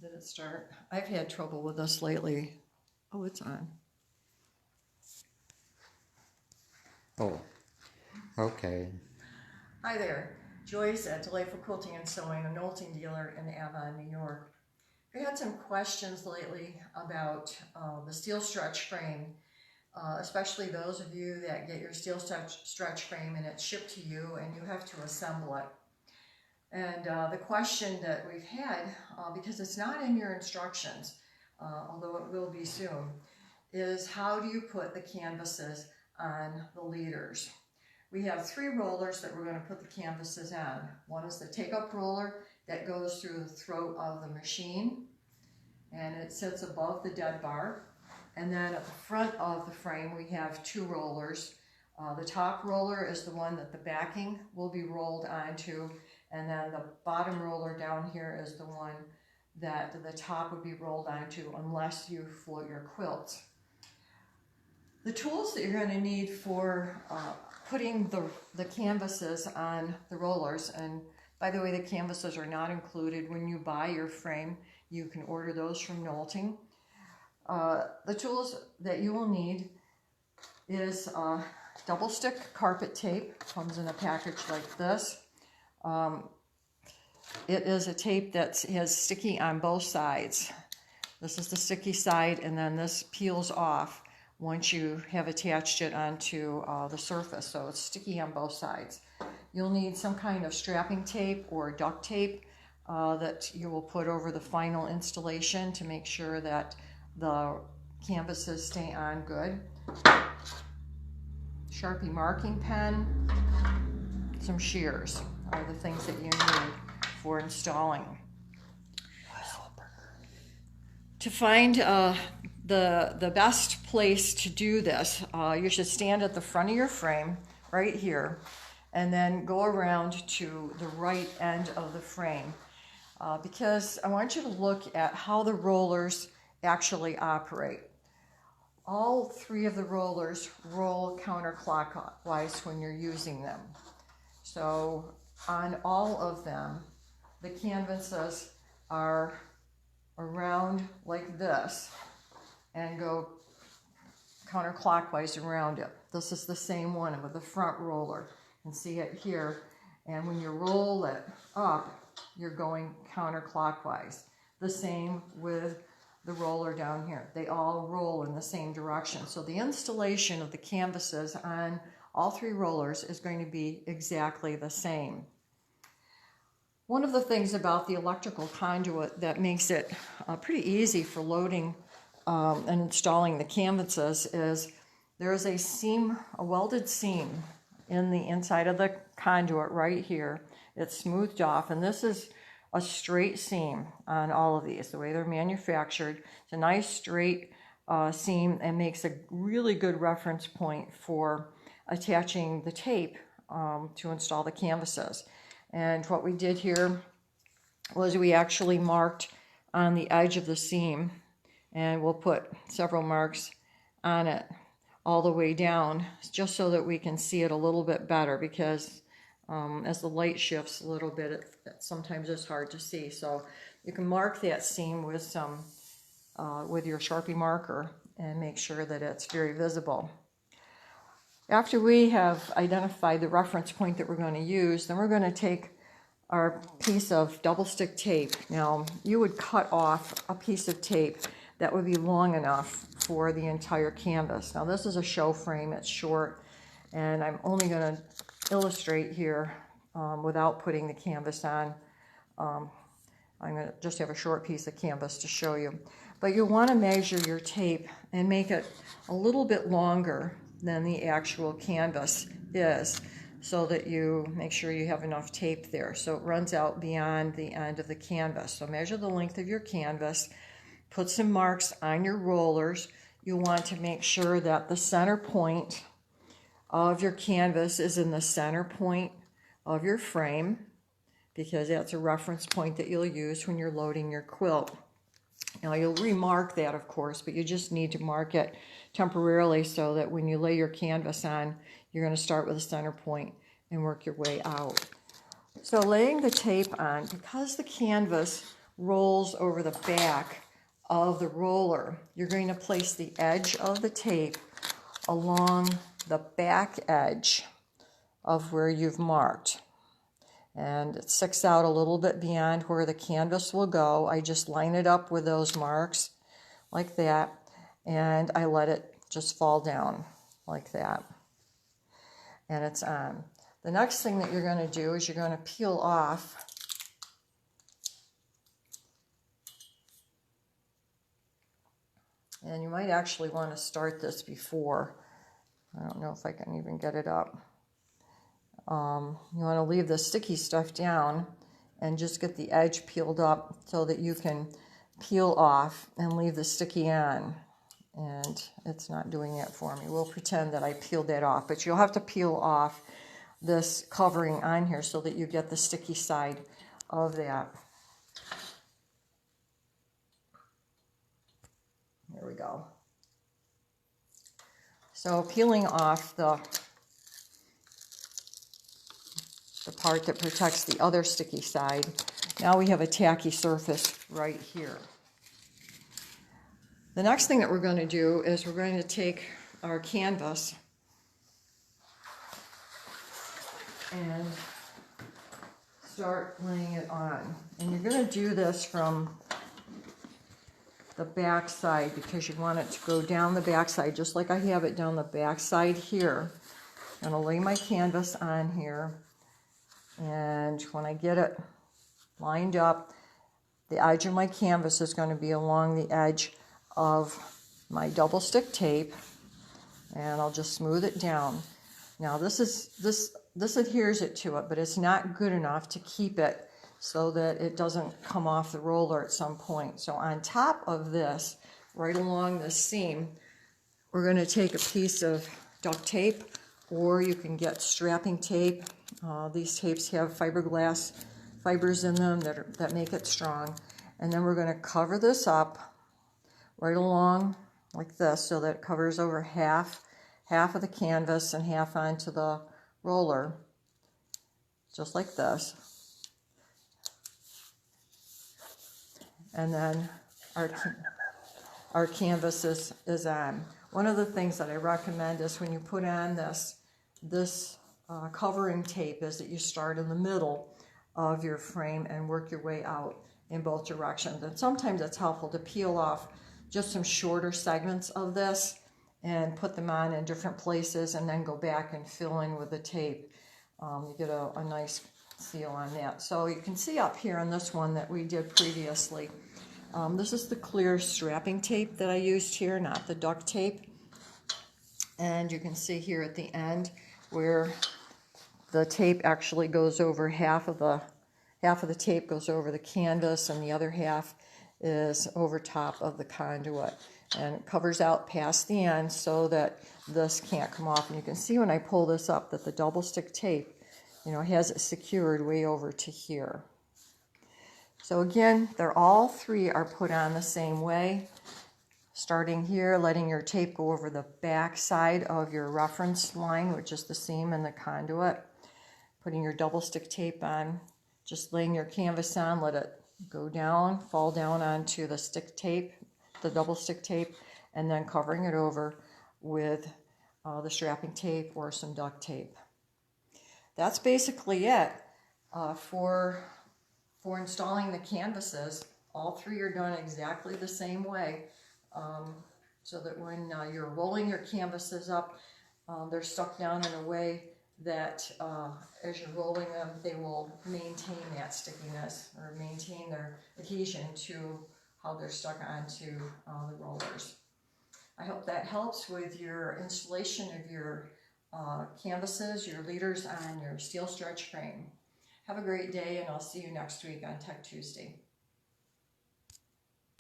Did it start? I've had trouble with this lately. Oh, it's on. Oh, okay. Hi there. Joyce at Delightful Quilting and Sewing, a Nolting dealer in Avon, New York. I had some questions lately about the steel stretch frame, especially those of you that get your steel stretch frame and it's shipped to you and you have to assemble it. And the question that we've had, because it's not in your instructions, although it will be soon, is how do you put the canvases on the leaders? We have 3 rollers that we're going to put the canvases on. One is the take-up roller that goes through the throat of the machine, and it sits above the dead bar. And then at the front of the frame, we have 2 rollers. The top roller is the one that the backing will be rolled onto, and then the bottom roller down here is the one that the top would be rolled onto unless you float your quilts. The tools that you're going to need for putting the canvases on the rollers, and by the way, the canvases are not included when you buy your frame. You can order those from Nolting. The tools that you will need is double stick carpet tape. Comes in a package like this. It is a tape that has sticky on both sides. This is the sticky side, and then this peels off once you have attached it onto the surface, so it's sticky on both sides. You'll need some kind of strapping tape or duct tape that you will put over the final installation to make sure that the canvases stay on good. Sharpie marking pen, some shears are the things that you need for installing. To find the best place to do this, you should stand at the front of your frame right here and then go around to the right end of the frame because I want you to look at how the rollers actually operate. All 3 of the rollers roll counterclockwise when you're using them. So on all of them, the canvases are around like this and go counterclockwise around it. This is the same one with the front roller. You can see it here. And when you roll it up, you're going counterclockwise. The same with the roller down here. They all roll in the same direction. So the installation of the canvases on all 3 rollers is going to be exactly the same. One of the things about the electrical conduit that makes it pretty easy for loading and installing the canvases is there is a seam, a welded seam in the inside of the conduit right here. It's smoothed off, and this is a straight seam on all of these, the way they're manufactured. It's a nice straight seam and makes a really good reference point for attaching the tape to install the canvases. And what we did here was we actually marked on the edge of the seam, and we'll put several marks on it all the way down just so that we can see it a little bit better, because as the light shifts a little bit, sometimes it's hard to see. So you can mark that seam with some with your Sharpie marker and make sure that it's very visible. After we have identified the reference point that we're going to use, then we're going to take our piece of double stick tape. Now, you would cut off a piece of tape that would be long enough for the entire canvas. Now, this is a show frame, it's short, and I'm only going to illustrate here without putting the canvas on. I'm going to just have a short piece of canvas to show you. But you'll want to measure your tape and make it a little bit longer than the actual canvas is, so that you make sure you have enough tape there so it runs out beyond the end of the canvas. So measure the length of your canvas, put some marks on your rollers. You'll want to make sure that the center point of your canvas is in the center point of your frame, because that's a reference point that you'll use when you're loading your quilt. Now, you'll remark that, of course, but you just need to mark it temporarily so that when you lay your canvas on, you're going to start with a center point and work your way out. So laying the tape on, because the canvas rolls over the back of the roller, you're going to place the edge of the tape along the back edge of where you've marked. And it sticks out a little bit beyond where the canvas will go. I just line it up with those marks like that, and I let it just fall down like that. And it's on. The next thing that you're going to do is you're going to peel off and you might actually want to start this before. I don't know if I can even get it up. You want to leave the sticky stuff down and just get the edge peeled up so that you can peel off and leave the sticky on. And it's not doing it for me. We'll pretend that I peeled that off, but you'll have to peel off this covering on here so that you get the sticky side of that. There we go. So peeling off the part that protects the other sticky side, now we have a tacky surface right here. The next thing that we're going to do is we're going to take our canvas and start laying it on. And you're going to do this from the back side because you want it to go down the back side, just like I have it down the back side here. I'm going to lay my canvas on here, and when I get it lined up, the edge of my canvas is going to be along the edge of my double stick tape, and I'll just smooth it down. Now this adheres it to it, but it's not good enough to keep it so that it doesn't come off the roller at some point. So on top of this, right along the seam, we're going to take a piece of duct tape, or you can get strapping tape. These tapes have fiberglass fibers in them that make it strong. And then we're going to cover this up right along like this so that it covers over half of the canvas and half onto the roller, just like this. And then our canvas is on. One of the things that I recommend is when you put on this covering tape is that you start in the middle of your frame and work your way out in both directions. And sometimes it's helpful to peel off just some shorter segments of this and put them on in different places and then go back and fill in with the tape. You get a nice seal on that. So you can see up here on this one that we did previously. This is the clear strapping tape that I used here, not the duct tape. And you can see here at the end where the tape actually goes over half of the tape goes over the canvas, and the other half is over top of the conduit, and it covers out past the end so that this can't come off. And you can see when I pull this up that the double stick tape, has it secured way over to here. So again, all three are put on the same way. Starting here, letting your tape go over the back side of your reference line, which is the seam and the conduit. Putting your double stick tape on, just laying your canvas on, let it go down, fall down onto the stick tape, the double stick tape, and then covering it over with the strapping tape or some duct tape. That's basically it for installing the canvases. All three are done exactly the same way, so that when you're rolling your canvases up, they're stuck down in a way that as you're rolling them, they will maintain that stickiness or maintain their adhesion to how they're stuck onto the rollers. I hope that helps with your installation of your canvases, your leaders on your steel stretch frame. Have a great day, and I'll see you next week on Tech Tuesday.